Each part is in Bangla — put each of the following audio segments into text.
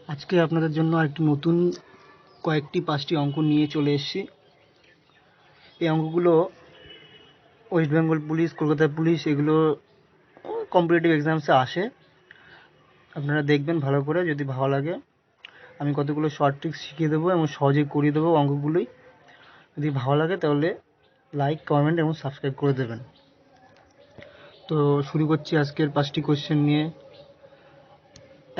আজকে আপনাদের জন্য আরেকটি নতুন পাঁচটি অঙ্ক নিয়ে চলে এসেছি। এই অঙ্কগুলো West Bengal police, Kolkata police এগুলো কম্পিটিটিভ এক্সামসে আসে। আপনারা দেখবেন ভালো করে, যদি ভালো লাগে আমি কতগুলো শর্ট ট্রিক্স শিখিয়ে দেবো এবং সহজেই করিয়ে দেবো অঙ্কগুলোই। যদি ভালো লাগে তাহলে লাইক, কমেন্ট এবং সাবস্ক্রাইব করে দেবেন। তো শুরু করছি আজকের 5টি কোয়েশ্চেন নিয়ে।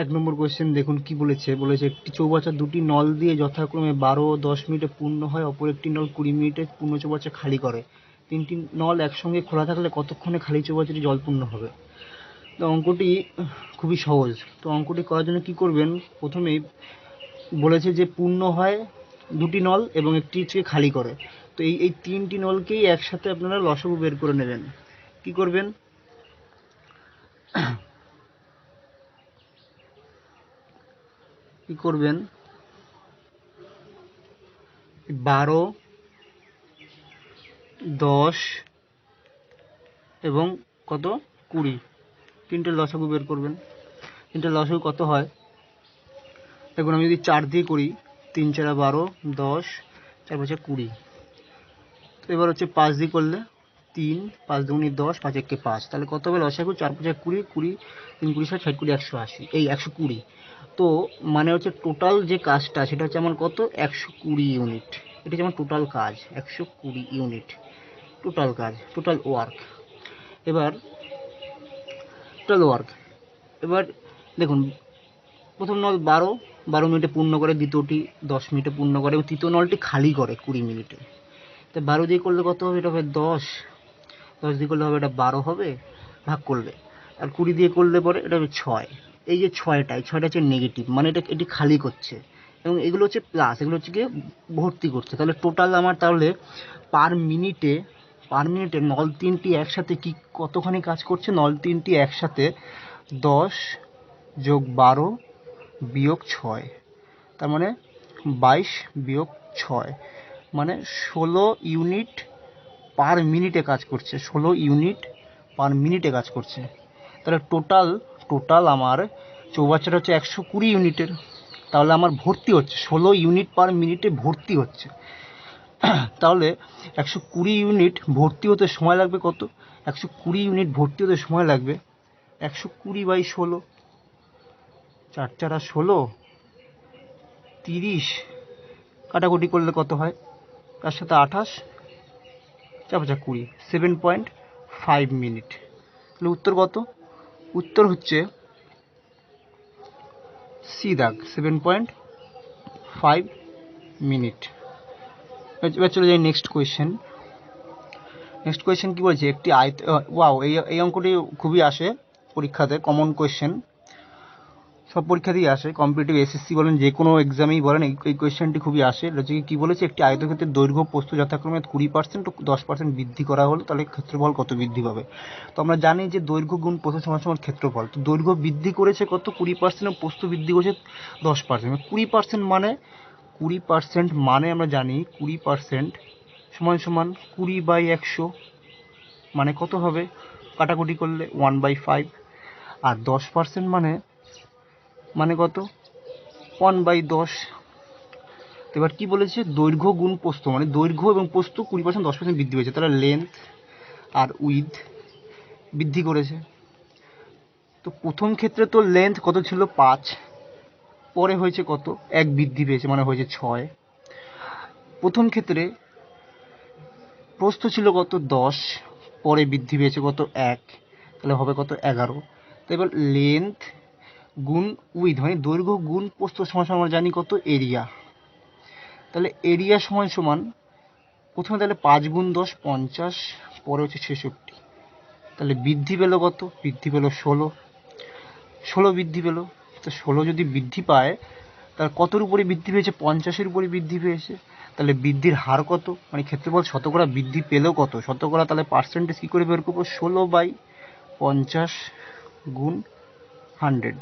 1 নম্বর কোয়েশ্চেন দেখুন কি বলেছে। একটি চৌবাচ্চা দুটি নল দিয়ে যথাক্রমে 12 ও 10 মিনিটে পূর্ণ হয়, অপর একটি নল 20 মিনিটে পূর্ণ চৌবাচ্চা খালি করে। 3টি নল একসঙ্গে খোলা থাকলে কতক্ষণে খালি চৌবাচ্চাটি জলপূর্ণ হবে? তো অঙ্কটি খুবই সহজ। তো অঙ্কটি করার জন্য কি করবেন, প্রথমেই বলেছে যে পূর্ণ হয় দুটি নল এবং একটি হচ্ছে খালি করে। তো এই 3টি নলকেই একসাথে আপনারা লসাগু বের করে নেবেন। কি করবেন, কি করবেন 12, 10 এবং কত 20, 3টে লসাগু বের করবেন। 3টে লসাগু কত হয় দেখুন, আমি যদি 4 দিয়ে করি, 3 4 12, 10, 4 5 20। তো এবার হচ্ছে 5 দিয়ে করলে 3, 5 দুগুণে 10, 5 একে 5, তাহলে কত হবে লসাগু? 4 5 20, 20, 3 20 60, 60 20 180, এই 120। তো মানে হচ্ছে টোটাল যে কাজটা সেটা হচ্ছে আমার কত, 120 ইউনিট। এটা হচ্ছে আমার টোটাল কাজ, 120 ইউনিট টোটাল কাজ, টোটাল ওয়ার্ক। এবার টোটাল ওয়ার্ক এবার দেখুন, প্রথম নল 12 মিনিটে পূর্ণ করে, দ্বিতীয়টি 10 মিনিটে পূর্ণ করে এবং তৃতীয় নলটি খালি করে 20 মিনিটে। তো 12 দিয়ে করলে কত হবে? এটা হবে 10, 10 দিয়ে করলে হবে এটা 12 হবে, ভাগ করলে। আর 20 দিয়ে করলে পরে এটা হবে 6। এই যে 6টা, এই 6টা হচ্ছে নেগেটিভ, মানে এটি খালি করছে, এবং এগুলো হচ্ছে প্লাস, এগুলো হচ্ছে গিয়ে ভর্তি করছে। তাহলে টোটাল আমার তাহলে পার মিনিটে নল 3টি একসাথে কি কতখানি কাজ করছে? নল 3টি একসাথে 10 যোগ 12 বিয়োগ 6, তার মানে 22 বিয়োগ 6, মানে 16 ইউনিট পার মিনিটে কাজ করছে। 16 ইউনিট পার মিনিটে কাজ করছে। তাহলে টোটাল আমার চৌবাচ্চাটা হচ্ছে 120 ইউনিটের। তাহলে আমার ভর্তি হচ্ছে 16 ইউনিট পার মিনিটে ভর্তি হচ্ছে। তাহলে 120 ইউনিট ভর্তি হতে সময় লাগবে কত? 120 ইউনিট ভর্তি হতে সময় লাগবে 120/16, 4 4 16, 30, কাটাকুটি করলে কত হয়? তার সাথে 28, 4 5 20, 7.5 মিনিট। তাহলে উত্তর কত? উত্তর হচ্ছে সি দাগ, 7.5 মিনিট। এবার চলে যাই নেক্সট কোয়েশ্চেন কি বলছে, একটি এই অঙ্কটি খুবই আসে পরীক্ষাতে, কমন কোয়েশ্চেন, সব পরীক্ষাতেই আসে, কম্পিটিটিভ এসএসসি বলেন, যে কোনো এক্সামেই বলেন, এই কোয়েশ্চেনটি খুবই আসে। হচ্ছে কি বলেছে, একটি আয়তক্ষেত্রের দৈর্ঘ্য প্রস্থ যথাক্রমে 20% ও 10% বৃদ্ধি করা হলো, তাহলে ক্ষেত্রফল কত বৃদ্ধি পাবে? তো আমরা জানি যে দৈর্ঘ্য গুণ প্রস্থ সমান ক্ষেত্রফল। তো দৈর্ঘ্য বৃদ্ধি করেছে কত? 20%, ও প্রস্থ বৃদ্ধি করেছে 10%। 20% মানে 20% মানে আমরা জানি 20% সমান 20/100, মানে কত হবে? কাটাকুটি করলে 1/5। আর 10% মানে কত? 1/10। এবার কি বলেছে, দৈর্ঘ্য গুণ প্রস্থ, মানে দৈর্ঘ্য এবং প্রস্থ 20%, 10% বৃদ্ধি পেয়েছে, তাহলে লেন্থ আর উইথ বৃদ্ধি করেছে। তো প্রথম ক্ষেত্রে তো লেন্থ কত ছিল? 5, পরে হয়েছে কত? 1 বৃদ্ধি পেয়েছে, মানে হয়েছে 6। প্রথম ক্ষেত্রে প্রস্থ ছিল কত? 10, পরে বৃদ্ধি পেয়েছে কত? 1, তাহলে হবে কত? 11। তো এবার লেন্থ গুণ উইথ, মানে দৈর্ঘ্য গুণ প্রস্থ সমান আমরা জানি কত? এরিয়া। তাহলে এরিয়া সমান প্রথমে তাহলে 5 গুণ 10 50, পরে হচ্ছে 66, তাহলে বৃদ্ধি পেল কত? বৃদ্ধি পেল 16 বৃদ্ধি পেল। তো 16 যদি বৃদ্ধি পায়, তাহলে কতর উপরে বৃদ্ধি পেয়েছে? 50-এর উপরে বৃদ্ধি পেয়েছে। তাহলে বৃদ্ধির হার কত, মানে ক্ষেত্রফল শতকরা বৃদ্ধি পেলেও কত? শতকরা, তাহলে পার্সেন্টেজ কী করে বের করবো? 16/50 গুণ 100,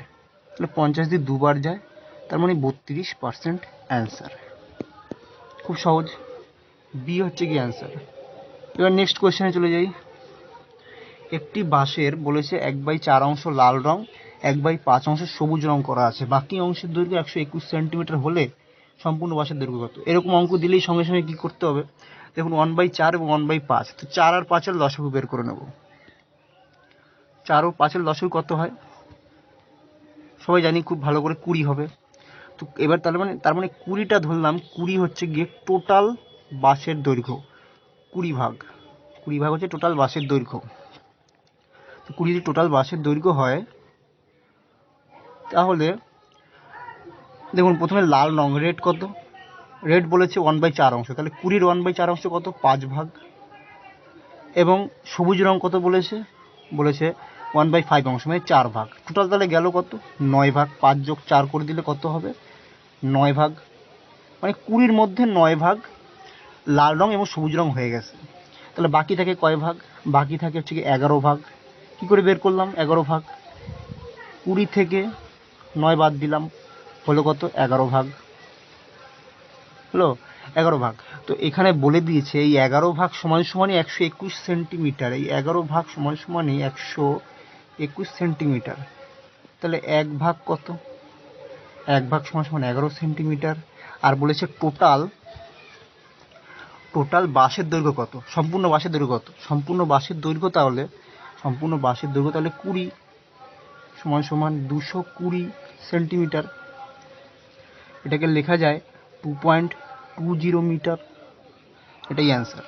তাহলে 50 দিয়ে দুবার যায়, তার মানে 32% অ্যান্সার। খুব সহজ, বি হচ্ছে কি অ্যান্সার। এবার নেক্সট কোয়েশ্চেনে চলে যাই। একটি বাঁশের বলেছে 1/4 অংশ লাল রং 1/5 অংশে সবুজ রং করা আছে, বাকি অংশের দৈর্ঘ্য 121 সেন্টিমিটার হলে সম্পূর্ণ বাঁশের দৈর্ঘ্য কত? এরকম অঙ্ক দিলেই সঙ্গে সঙ্গে কী করতে হবে? দেখুন 1/4 এবং 1/5, তো 4 আর 5-এর লসাগু বের করে নেব। 4 ও 5-এর লসাগু কত হয়? সবাই জানি খুব ভালো করে 20 হবে। তো এবার তার মানে 20টা ধরলাম, 20 হচ্ছে গিয়ে টোটাল বাঁশের দৈর্ঘ্য, 20 ভাগ হচ্ছে টোটাল বাঁশের দৈর্ঘ্য। তো 20 যদি টোটাল বাঁশের দৈর্ঘ্য হয়, তাহলে দেখুন প্রথমে লাল রং, রেড কত? রেড বলেছে 1/4 অংশ, তাহলে 20-র 1/4 অংশ কত? 5 ভাগ। এবং সবুজ রং কত বলেছে? 1/5 অংশ, মানে 4 ভাগ। টোটাল তাহলে গেল কত? 9 ভাগ। 5 যোগ 4 করে দিলে কত হবে? 9 ভাগ। মানে 20-র মধ্যে 9 ভাগ লাল রং এবং সবুজ রং হয়ে গেছে। তাহলে বাকি থাকে কয় ভাগ? বাকি থাকে হচ্ছে কি 11 ভাগ। কী করে বের করলাম 11 ভাগ? 20 থেকে 9 বাদ দিলাম, হলো কত? 11 ভাগ। হলো 11 ভাগ। তো এখানে বলে দিয়েছে এই 11 ভাগ সমান সমানই 121 সেন্টিমিটার। এই 11 ভাগ সমান সমানই 121 সেন্টিমিটার। তাহলে 1 ভাগ কত? 1 ভাগ সমান সমান 11 সেন্টিমিটার। আর বলেছে টোটাল বাঁশের দৈর্ঘ্য কত? সম্পূর্ণ বাঁশের দৈর্ঘ্য কত? সম্পূর্ণ বাঁশের দৈর্ঘ্য তাহলে 20 সমান সমান 220 সেন্টিমিটার। এটাকে লেখা যায় 2.20 মিটার। এটাই অ্যান্সার,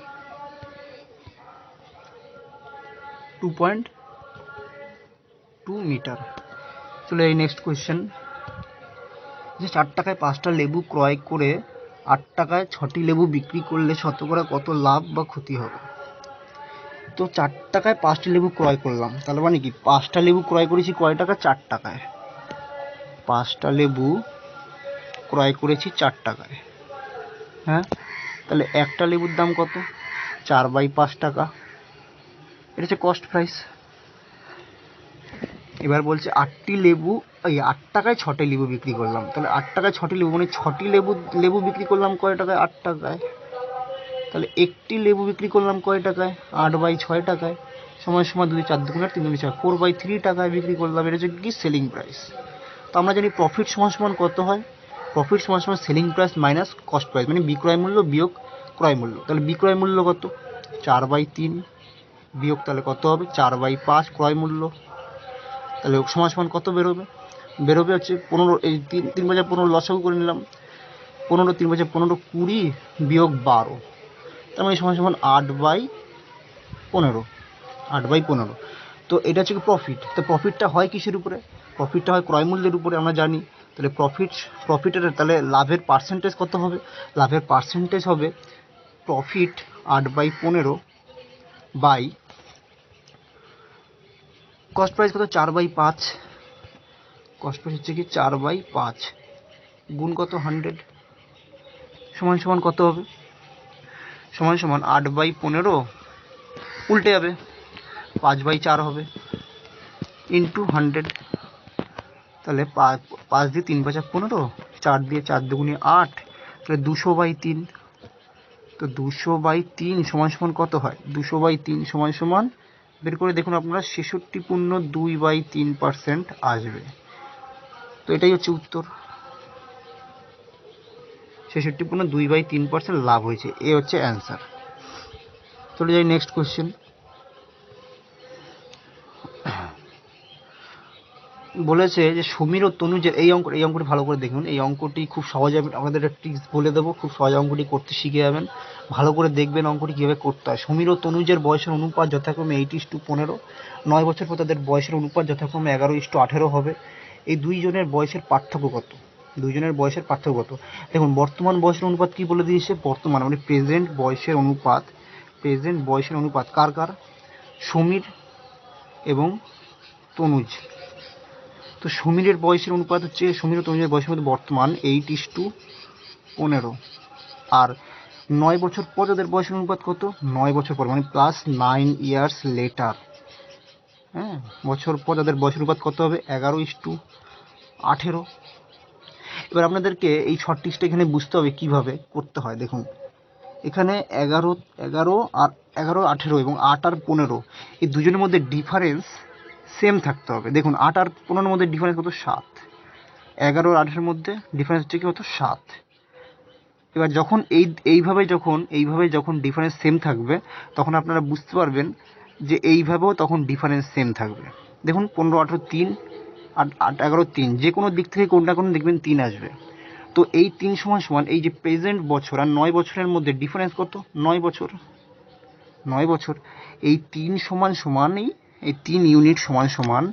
2.2 মিটার। চলে এই নেক্সট কোয়েশ্চেন, যে 4 টাকায় 5টা লেবু ক্রয় করে 8 টাকায় 6টি লেবু বিক্রি করলে শতকরা কত লাভ বা ক্ষতি হবে? তো 4 টাকায় 5টি লেবু ক্রয় করলাম, তাহলে মানে কি 5টা লেবু ক্রয় করেছি কয় টাকা? 4 টাকায়। 5টা লেবু ক্রয় করেছি 4 টাকায়। হ্যাঁ, তাহলে একটা লেবুর দাম কত? 4/5 টাকা। এটা হচ্ছে কস্ট প্রাইস। এবার বলছে 8 টাকায় 6টি লেবু বিক্রি করলাম, তাহলে 8 টাকায় 6টি লেবু মানে 6টি লেবু বিক্রি করলাম কয় টাকায়? 8 টাকায়। তাহলে একটি লেবু বিক্রি করলাম কয় টাকায়? 8/6 টাকায়। সমান সমান 2 4 2 3 4 4/3 টাকায় বিক্রি করলাম। এটা হচ্ছে কি? Selling price. তো আমরা জানি প্রফিট সমান সমান কত হয়? প্রফিট সমান সমান selling price minus cost price, মানে বিক্রয় মূল্য বিয়োগ ক্রয় মূল্য। তাহলে বিক্রয় মূল্য কত? 4/3 বিয়োগ তাহলে কত হবে? 4/5 ক্রয় মূল্য। তাহলে সমান সমান কত বেরোবে হচ্ছে 15। এই 3 বাজার 15 লসাগু করে নিলাম। 15 3 বাজার 15 20 বিয়োগ 12, তার মানে সমান সমান 8/15। তো এটা হচ্ছে প্রফিট। তো প্রফিটটা হয় কিসের উপরে? প্রফিটটা হয় ক্রয় মূল্যের উপরে, আমরা জানি। তাহলে প্রফিটের তাহলে লাভের পার্সেন্টেজ কত হবে? লাভের পার্সেন্টেজ হবে প্রফিট 8/15 বাই কস্ট প্রাইস কত? 4/5। কস্ট প্রাইস হচ্ছে কি 4/5 গুণ কত? 100 সমান সমান কত হবে? সমান সমান 8/15 উল্টে যাবে 5/4 হবে ইন্টু 100। তাহলে 5 দিয়ে 3 5 15, 4 দিয়ে 4 2 8, তাহলে 200/3। তো 200/3 সমান সমান কত হয়? 200/3 সমান সমান বের করে দেখুন আপনারা 66.2/3% আসবে। তো এটাই হচ্ছে উত্তর, 66.2/3% লাভ হয়েছে। এ হচ্ছে অ্যান্সার। চলে যাই নেক্সট কোয়েশ্চেন। বলেছে যে সমীর ও তনুজের এই অঙ্কটি ভালো করে দেখুন। এই অঙ্কটি খুব সহজে আমি আপনাদের ট্রিক্স বলে দেবো, খুব সহজে অঙ্কটি করতে শিখে যাবেন। ভালো করে দেখবেন অঙ্কটি কীভাবে করতে হয়। সমীর ও তনুজের বয়সের অনুপাত যথাক্রমে 8:15। 9 বছর পর তাদের বয়সের অনুপাত যথাক্রমে 11:18 হবে। এই দুইজনের বয়সের পার্থক্য কত? দেখুন বর্তমান বয়সের অনুপাত কি বলে দিয়েছে? বর্তমান মানে প্রেজেন্ট বয়সের অনুপাত কার কার? সমীর এবং তনুজ। তো সমীরের বয়সের অনুপাত হচ্ছে, সমীর ও তনুজের বয়সের মধ্যে বর্তমান 8:15। আর 9 বছর পর তাদের বয়সের অনুপাত কত? 9 বছর পর মানে +9 years later। হ্যাঁ, বছর পর তাদের বয়সের অনুপাত কত হবে? 11:18। এবার আপনাদেরকে এই শর্ট ট্রিক্সটা এখানে বুঝতে হবে কিভাবে করতে হয়। দেখুন এখানে 11 আর 18 এবং 8 আর 15 এই দুজনের মধ্যে ডিফারেন্স সেম থাকতে হবে। দেখুন 8 আর 15-এর মধ্যে ডিফারেন্স কত? 7। 11 আর 8-এর মধ্যে ডিফারেন্স হচ্ছে কি কত? 7। এবার যখন এইভাবে যখন ডিফারেন্স সেম থাকবে তখন আপনারা বুঝতে পারবেন যে এইভাবেও তখন ডিফারেন্স সেম থাকবে। দেখুন 15, 18, 3, 8, 11, 3, যে কোনো দিক থেকে কোনটা কোন দেখবেন 3 আসবে। তো এই 3 সমান সমান এই যে প্রেজেন্ট বছর আর 9 বছরের মধ্যে ডিফারেন্স কত? 9 বছর। 9 বছর। এই 3 সমান সমানই, এই 3 ইউনিট সমান সমান,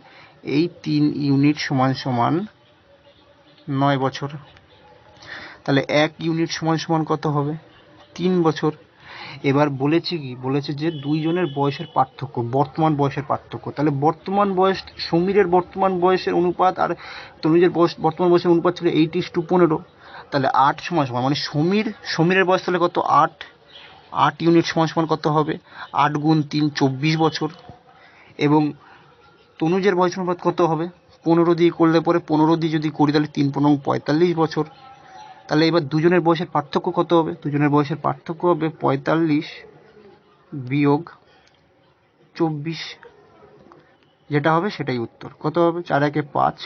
এই 3 ইউনিট সমান সমান 9 বছর। তাহলে 1 ইউনিট সমান সমান কত হবে? 3 বছর। এবার বলেছে যে দুইজনের বয়সের পার্থক্য, বর্তমান বয়সের পার্থক্য। তাহলে বর্তমান বয়স, সমীরের বর্তমান বয়সের অনুপাত আর তনুজের বর্তমান বয়সের অনুপাত ছিল 8:15। তাহলে 8 সমান সমান মানে সমীরের বয়স তাহলে কত? 8। 8 ইউনিট সমান সমান কত হবে? 8 গুণ 3 24 বছর। এবং তনুজের বয়স অনুপাত কত হবে? 15 দিয়ে করলে পরে 15 দিয়ে যদি করি তাহলে 3 15 45 বছর। তাহলে এবার দুজনের বয়সের পার্থক্য কত হবে? দুজনের বয়সের পার্থক্য হবে 45 বিয়োগ 24, যেটা হবে সেটাই উত্তর। কত হবে? 4 একে 5,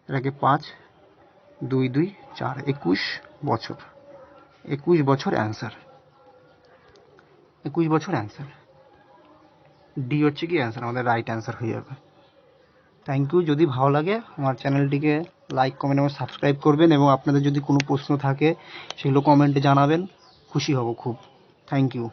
4 একে 5, 2 2 4, 21 বছর। 21 বছর অ্যান্সার। 21 বছর অ্যান্সার। ডি হচ্ছে কি অ্যান্সার, আমাদের রাইট অ্যান্সার হয়ে যাবে। Thank you. যদি ভালো লাগে আমার চ্যানেলটিকে লাইক, কমেন্ট এবং সাবস্ক্রাইব করবেন, এবং আপনাদের যদি কোনো প্রশ্ন থাকে সেগুলো কমেন্টে জানাবেন, খুশি হব খুব। Thank you.